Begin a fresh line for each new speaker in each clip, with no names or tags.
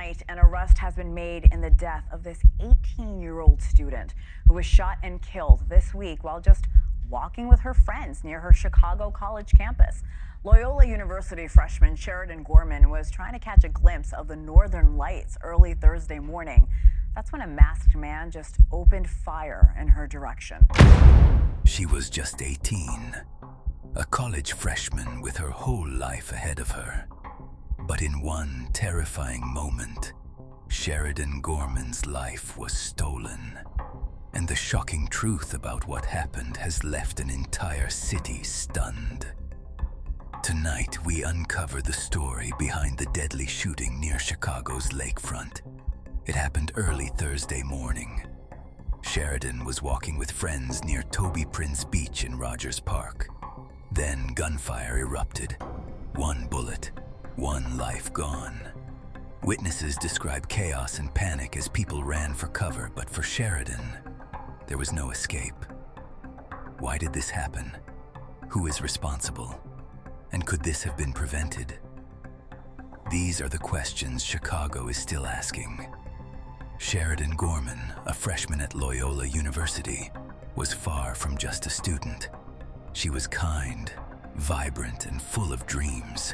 Tonight, an arrest has been made in the death of this 18-year-old student who was shot and killed this week while just walking with her friends near her Chicago college campus. Loyola University freshman Sheridan Gorman was trying to catch a glimpse of the northern lights early Thursday morning. That's when a masked man just opened fire in her direction.
She was just 18, a college freshman with her whole life ahead of her. But in one terrifying moment, Sheridan Gorman's life was stolen. And the shocking truth about what happened has left an entire city stunned. Tonight, we uncover the story behind the deadly shooting near Chicago's Lakefront. It happened early Thursday morning. Sheridan was walking with friends near Toby Prince Beach in Rogers Park. Then gunfire erupted. One bullet, one life gone. Witnesses describe chaos and panic as people ran for cover, but for Sheridan, there was no escape. Why did this happen? Who is responsible? And could this have been prevented? These are the questions Chicago is still asking. Sheridan Gorman, a freshman at Loyola University, was far from just a student. She was kind, vibrant, and full of dreams.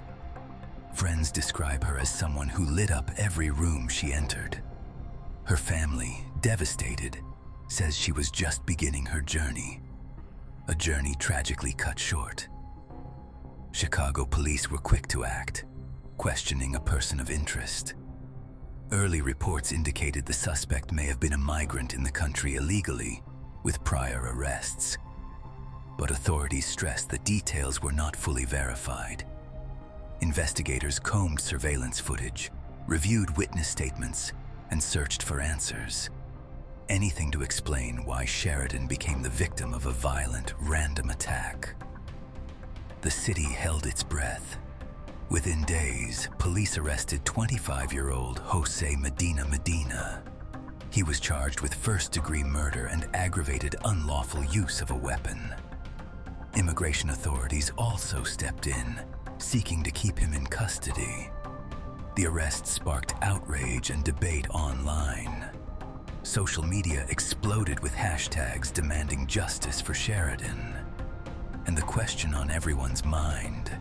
Friends describe her as someone who lit up every room she entered. Her family, devastated, says she was just beginning her journey, a journey tragically cut short. Chicago police were quick to act, questioning a person of interest. Early reports indicated the suspect may have been a migrant in the country illegally, with prior arrests. But authorities stressed the details were not fully verified. Investigators combed surveillance footage, reviewed witness statements, and searched for answers. Anything to explain why Sheridan became the victim of a violent, random attack. The city held its breath. Within days, police arrested 25-year-old Jose Medina. He was charged with first-degree murder and aggravated unlawful use of a weapon. Immigration authorities also stepped in, seeking to keep him in custody. The arrest sparked outrage and debate online. Social media exploded with hashtags demanding justice for Sheridan. And the question on everyone's mind: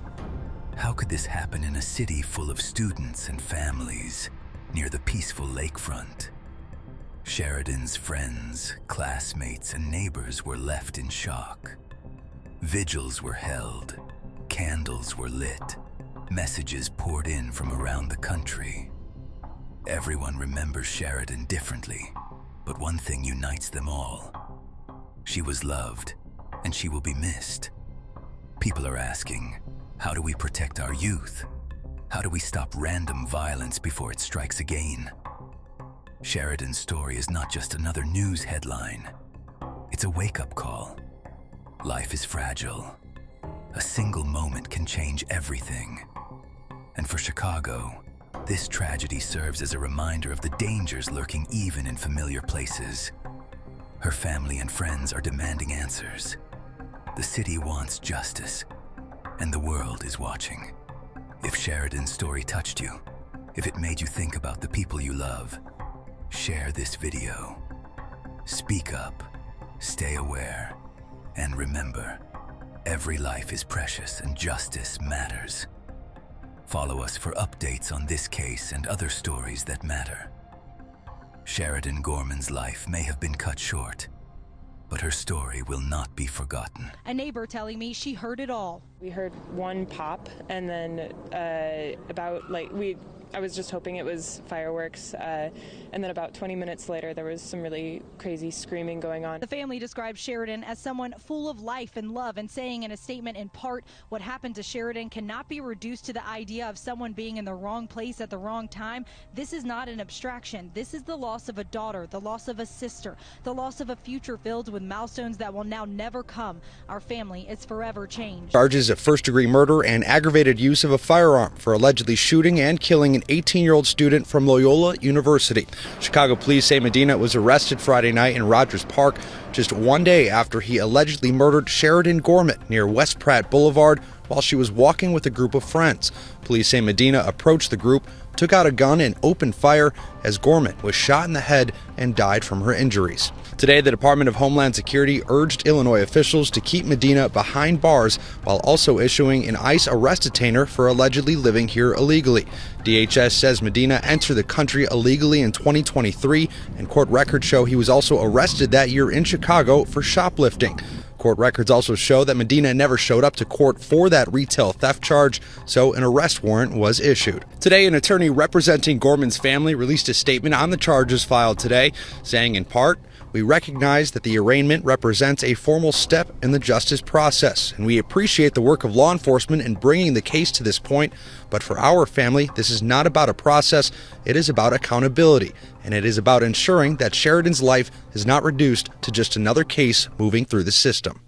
how could this happen in a city full of students and families near the peaceful lakefront? Sheridan's friends, classmates, and neighbors were left in shock. Vigils were held, candles were lit, messages poured in from around the country. Everyone remembers Sheridan differently, but one thing unites them all. She was loved, and she will be missed. People are asking, how do we protect our youth? How do we stop random violence before it strikes again? Sheridan's story is not just another news headline. It's a wake-up call. Life is fragile. A single moment can change everything. And for Chicago, this tragedy serves as a reminder of the dangers lurking even in familiar places. Her family and friends are demanding answers. The city wants justice, and the world is watching. If Sheridan's story touched you, if it made you think about the people you love, share this video. Speak up, stay aware, and remember, every life is precious and justice matters. Follow us for updates on this case and other stories that matter. Sheridan Gorman's life may have been cut short, but her story will not be forgotten.
A neighbor telling me she heard it all.
We heard one pop, and then I was just hoping it was fireworks, and then about 20 minutes later there was some really crazy screaming going on.
The family described Sheridan as someone full of life and love, and saying in a statement, in part, what happened to Sheridan cannot be reduced to the idea of someone being in the wrong place at the wrong time. This is not an abstraction. This is the loss of a daughter, the loss of a sister, the loss of a future filled with milestones that will now never come. Our family is forever changed.
Charges of first-degree murder and aggravated use of a firearm for allegedly shooting and killing an 18-year-old student from Loyola University. Chicago police say Medina was arrested Friday night in Rogers Park just one day after he allegedly murdered Sheridan Gorman near West Pratt Boulevard while she was walking with a group of friends. Police say Medina approached the group took out a gun and opened fire as Gorman was shot in the head and died from her injuries. Today, the Department of Homeland Security urged Illinois officials to keep Medina behind bars while also issuing an ICE arrest detainer for allegedly living here illegally. DHS says Medina entered the country illegally in 2023, and court records show he was also arrested that year in Chicago for shoplifting. Court records also show that Medina never showed up to court for that retail theft charge, so an arrest warrant was issued. Today, an attorney representing Gorman's family released a statement on the charges filed today, saying in part, "We recognize that the arraignment represents a formal step in the justice process, and we appreciate the work of law enforcement in bringing the case to this point. But for our family, this is not about a process, it is about accountability, and it is about ensuring that Sheridan's life is not reduced to just another case moving through the system."